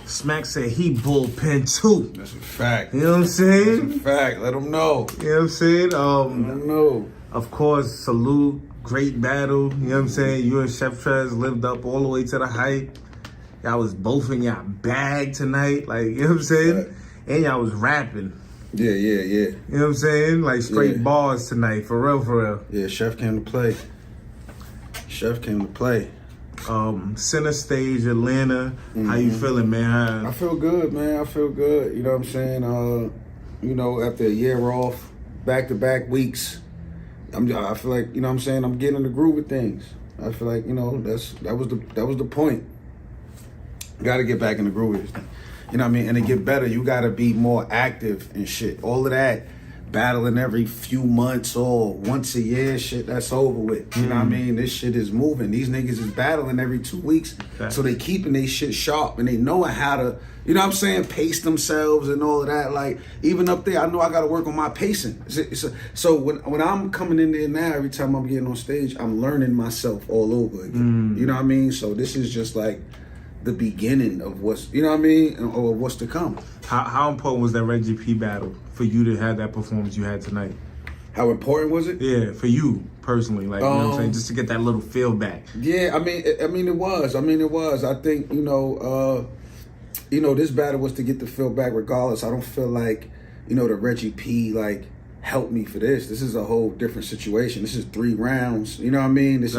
Smack said he bullpen too. That's a fact. You know what I'm saying? That's a fact. Let him know. You know what I'm saying? Let him know. Of course, salute, great battle. You know what I'm saying? You and Chef Trez lived up all the way to the hype. Y'all was both in y'all bag tonight. Like, you know what I'm saying? Right. And y'all was rapping. Yeah. You know what I'm saying? Like straight bars tonight, for real. Yeah, Chef came to play. Center stage, Atlanta. How you feeling, man? I feel good, man. I feel good. You know what I'm saying? After a year off, back-to-back weeks, I feel like, you know what I'm saying, I'm getting in the groove of things. I feel like, that was the point. Got to get back in the groove of this thing. You know what I mean? And to get better, you got to be more active and shit. All of that battling every few months or once a year, shit, that's over with. You know what I mean? This shit is moving. These niggas is battling every 2 weeks. So they keeping their shit sharp and they knowing how to, you know what I'm saying, pace themselves and all of that. Like, even up there, I know I got to work on my pacing. So when I'm coming in there now, every time I'm getting on stage, I'm learning myself all over again. You know what I mean? So this is just like the beginning of what's, you know what I mean, or what's to come. How important was that Reggie P battle for you to have that performance you had tonight? How important was it? Yeah, for you personally, like, you know what I'm saying, just to get that little feel back. Yeah, I mean it was. I think, this battle was to get the feel back regardless. I don't feel like, the Reggie P, like, helped me for this. This is a whole different situation. This is 3 rounds. You know what I mean? This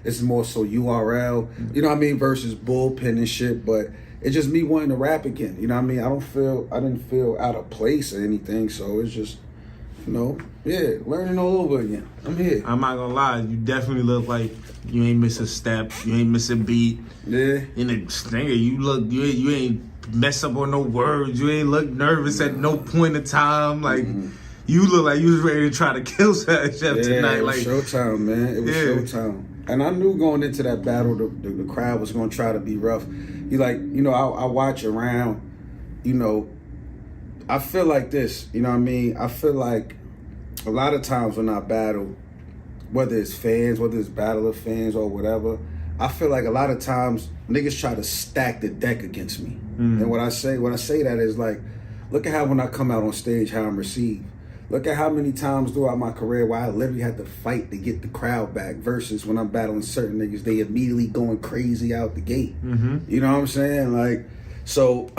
is more so URL, you know what I mean, versus bullpen and shit, but it's just me wanting to rap again. You know what I mean? I didn't feel out of place or anything, so it's just, learning all over again. I'm here. I'm not gonna lie, you definitely look like you ain't miss a step, you ain't miss a beat. Yeah. In the stinger, you ain't mess up on no words, you ain't look nervous at no point in time. Like, you look like you was ready to try to kill Chef tonight. It was showtime, man. It was showtime. And I knew going into that battle, the crowd was going to try to be rough. I watch around, I feel like this, you know what I mean? I feel like a lot of times when I battle, whether it's fans, whether it's battler fans or whatever, I feel like a lot of times niggas try to stack the deck against me. And when I say that is like, look at how when I come out on stage, how I'm received. Look at how many times throughout my career where I literally had to fight to get the crowd back versus when I'm battling certain niggas, they immediately going crazy out the gate. You know what I'm saying? Like, so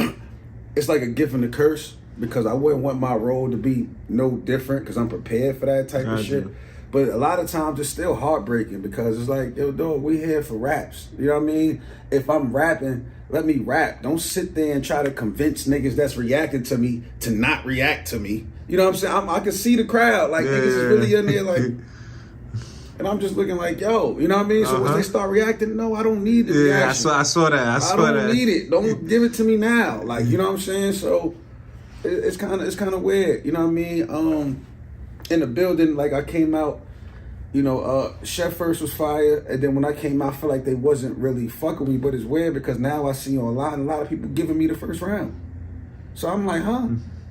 it's like a gift and a curse because I wouldn't want my role to be no different because I'm prepared for that type of shit. But a lot of times it's still heartbreaking because it's like, yo, dog, we here for raps. You know what I mean? If I'm rapping, let me rap. Don't sit there and try to convince niggas that's reacting to me to not react to me. You know what I'm saying? I can see the crowd. Like, niggas is really in there like, and I'm just looking like, yo, you know what I mean? So once they start reacting, no, I don't need the reaction. I saw that. I don't need it. Don't give it to me now. Like, you know what I'm saying? So it's kind of weird. You know what I mean? In the building, like I came out, Chef first was fire, and then when I came out, I feel like they wasn't really fucking with me, but it's weird because now I see online a lot of people giving me the first round. So I'm like,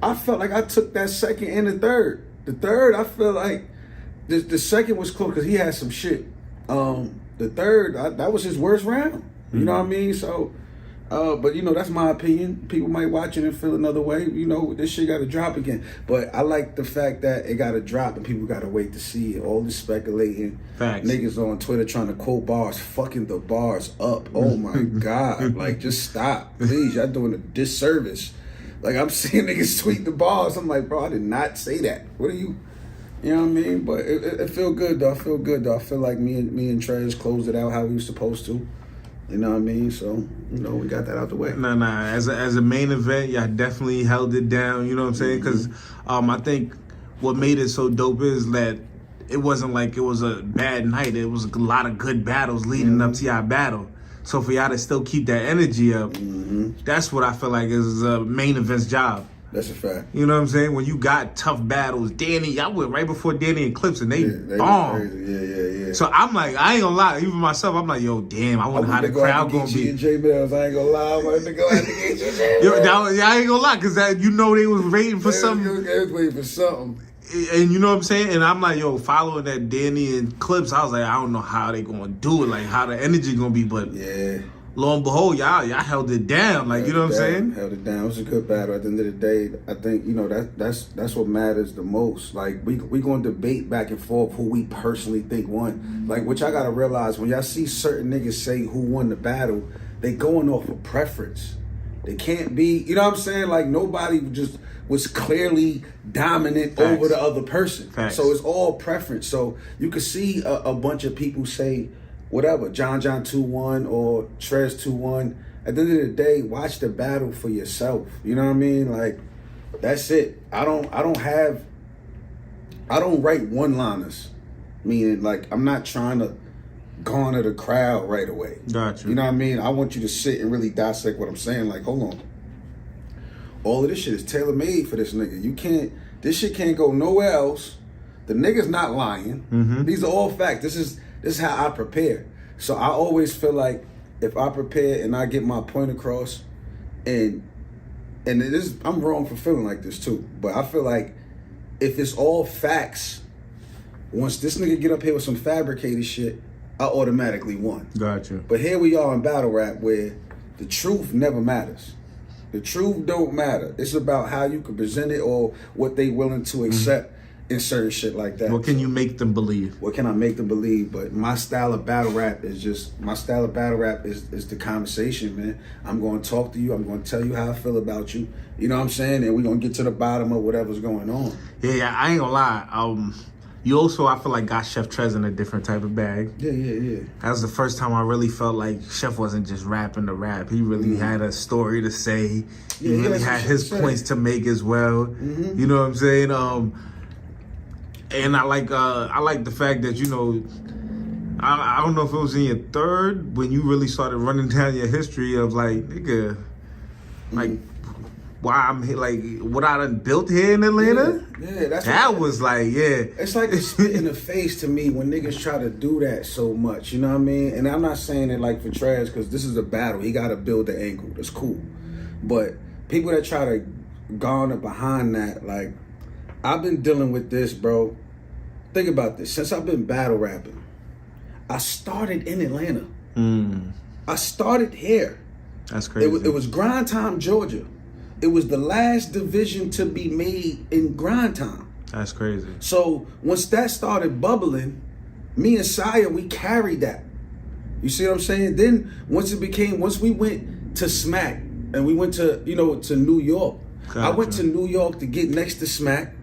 I felt like I took that second and the third. The third, I feel like the second was close because he had some shit. The third, that was his worst round. You know what I mean? So, but that's my opinion. People might watch it and feel another way. This shit got to drop again. But I like the fact that it got to drop and people got to wait to see it. All this speculating. Facts. Niggas on Twitter trying to quote bars, fucking the bars up. Oh my God. Like, just stop. Please, y'all doing a disservice. Like, I'm seeing niggas tweet the bars. I'm like, bro, I did not say that. What are you? You know what I mean? But it feel good, though. I feel like me and Trez closed it out how we were supposed to. You know what I mean? So, we got that out the way. Nah. As a main event, y'all definitely held it down. You know what I'm saying? Because I think what made it so dope is that it wasn't like it was a bad night. It was a lot of good battles leading up to y'all battle. So for y'all to still keep that energy up, that's what I feel like is a main event's job. That's a fact. You know what I'm saying? When you got tough battles, I went right before Danny and Clips, and they bombed. Yeah. So I'm like, I ain't gonna lie, even myself, I'm like, yo, damn, I wonder how the crowd gonna be. And J Mills, I ain't gonna lie, I'm going to go out to get you, J Mills. I ain't gonna lie, because they was waiting for something. They was waiting for something. And you know what I'm saying? And I'm like, yo, following that Danny and Clips, I was like, I don't know how they gonna do it, like how the energy gonna be, but lo and behold, y'all held it down. Like, you know what I'm saying? Held it down. It was a good battle. At the end of the day, I think, you know, that's what matters the most. Like, we going to debate back and forth who we personally think won. Like, which I got to realize, when y'all see certain niggas say who won the battle, they going off of preference. They can't be, you know what I'm saying? Like, nobody just was clearly dominant Facts. over the other person. Facts. So it's all preference. So you could see a bunch of people say, whatever, John 2-1 or Trez 2-1. At the end of the day, watch the battle for yourself. You know what I mean? Like, that's it. I don't write one-liners. Meaning, like, I'm not trying to garner the crowd right away. Gotcha. You know what I mean? I want you to sit and really dissect what I'm saying. Like, hold on. All of this shit is tailor-made for this nigga. This shit can't go nowhere else. The nigga's not lying. Mm-hmm. These are all facts. This is how I prepare. So I always feel like if I prepare and I get my point across, and it is, I'm wrong for feeling like this too, but I feel like if it's all facts, once this nigga get up here with some fabricated shit, I automatically won. Gotcha. But here we are in battle rap where the truth never matters. The truth don't matter. It's about how you can present it or what they willing to accept in certain shit like that. What can you make them believe? What can I make them believe? But my style of battle rap is the conversation, man. I'm going to talk to you. I'm going to tell you how I feel about you. You know what I'm saying? And we're going to get to the bottom of whatever's going on. Yeah, I ain't gonna lie. You also, I feel like, got Chef Trez in a different type of bag. Yeah. That was the first time I really felt like Chef wasn't just rapping to rap. He really had a story to say. He really had his points to make as well. Mm-hmm. You know what I'm saying? And I like the fact that, you know, I don't know if it was in your third when you really started running down your history of like, nigga, like, why I'm here, like, what I done built here in Atlanta. Yeah, that was like, yeah. It's like a spit in the face to me when niggas try to do that so much. You know what I mean? And I'm not saying it like for Trez, because this is a battle. He got to build the angle. That's cool. But people that try to garner behind that, like, I've been dealing with this, bro. Think about this. Since I've been battle rapping, I started in Atlanta. I started here. That's crazy. It was Grind Time, Georgia. It was the last division to be made in Grind Time. That's crazy. So once that started bubbling, me and Saya, we carried that. You see what I'm saying? Then once we went to Smack and we went to, to New York. Gotcha. I went to New York to get next to Smack.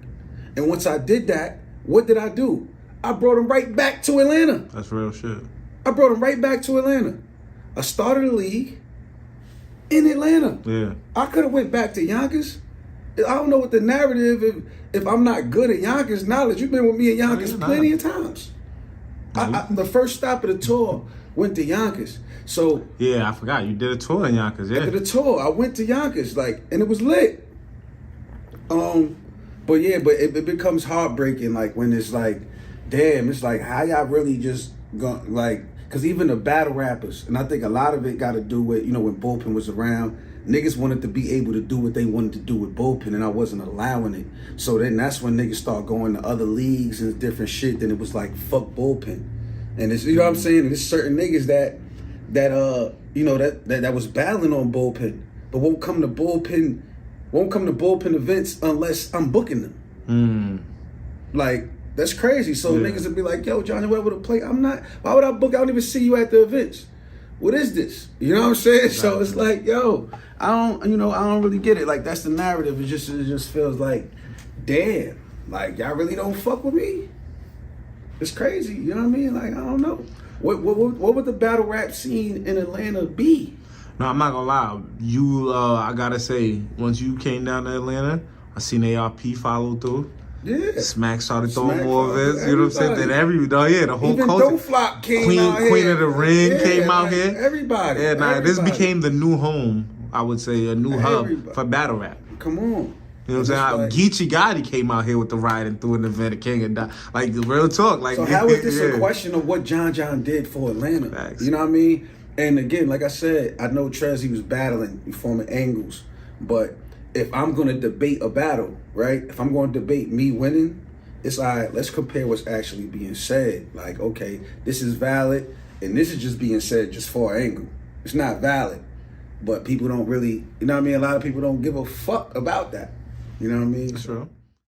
And once I did that, what did I do? I brought him right back to Atlanta. That's real shit. I brought him right back to Atlanta. I started a league in Atlanta. Yeah. I could have went back to Yonkers. I don't know what the narrative, if I'm not good at Yonkers knowledge. You've been with me in Yonkers plenty of times. The first stop of the tour went to Yonkers. So yeah, I forgot. You did a tour in Yonkers, yeah. I did a tour. I went to Yonkers, and it was lit. But it becomes heartbreaking, like, when it's like, damn, it's like, how y'all really just gone, like, because even the battle rappers, and I think a lot of it got to do with, when Bullpen was around, niggas wanted to be able to do what they wanted to do with Bullpen, and I wasn't allowing it. So then that's when niggas start going to other leagues and different shit. Then it was like, fuck Bullpen. And it's, you know what I'm saying? And there's certain niggas that was battling on Bullpen, but won't come to Bullpen events unless I'm booking them. Like, that's crazy. So niggas would be like, yo, Johnny, where would I play? I'm not. Why would I book? I don't even see you at the events. What is this? You know what I'm saying? Right. So it's like, yo, I don't really get it. Like, that's the narrative. It just feels like, damn, like, y'all really don't fuck with me. It's crazy. You know what I mean? Like, I don't know. What would the battle rap scene in Atlanta be? No, I'm not gonna lie. I gotta say, once you came down to Atlanta, I seen ARP follow through. Yeah. Smack started throwing more of his. You know what I'm saying? Then the whole even culture. Flop came out here. Queen of the Ring came out here. Everybody. Yeah, this became the new home, I would say, a new hub for battle rap. Come on. You know what I'm saying? Like, Geechee Gotti came out here with the ride and threw an event at King and like, the real talk. Like, so how is this a question of what John did for Atlanta? Facts. You know what I mean? And again, like I said, I know Trez, he was battling, forming angles. But if I'm going to debate a battle, right? If I'm going to debate me winning, it's all right, let's compare what's actually being said. Like, okay, this is valid, and this is just being said just for an angle. it's not valid. But people don't really, you know what I mean? A lot of people don't give a fuck about that. You know what I mean? True.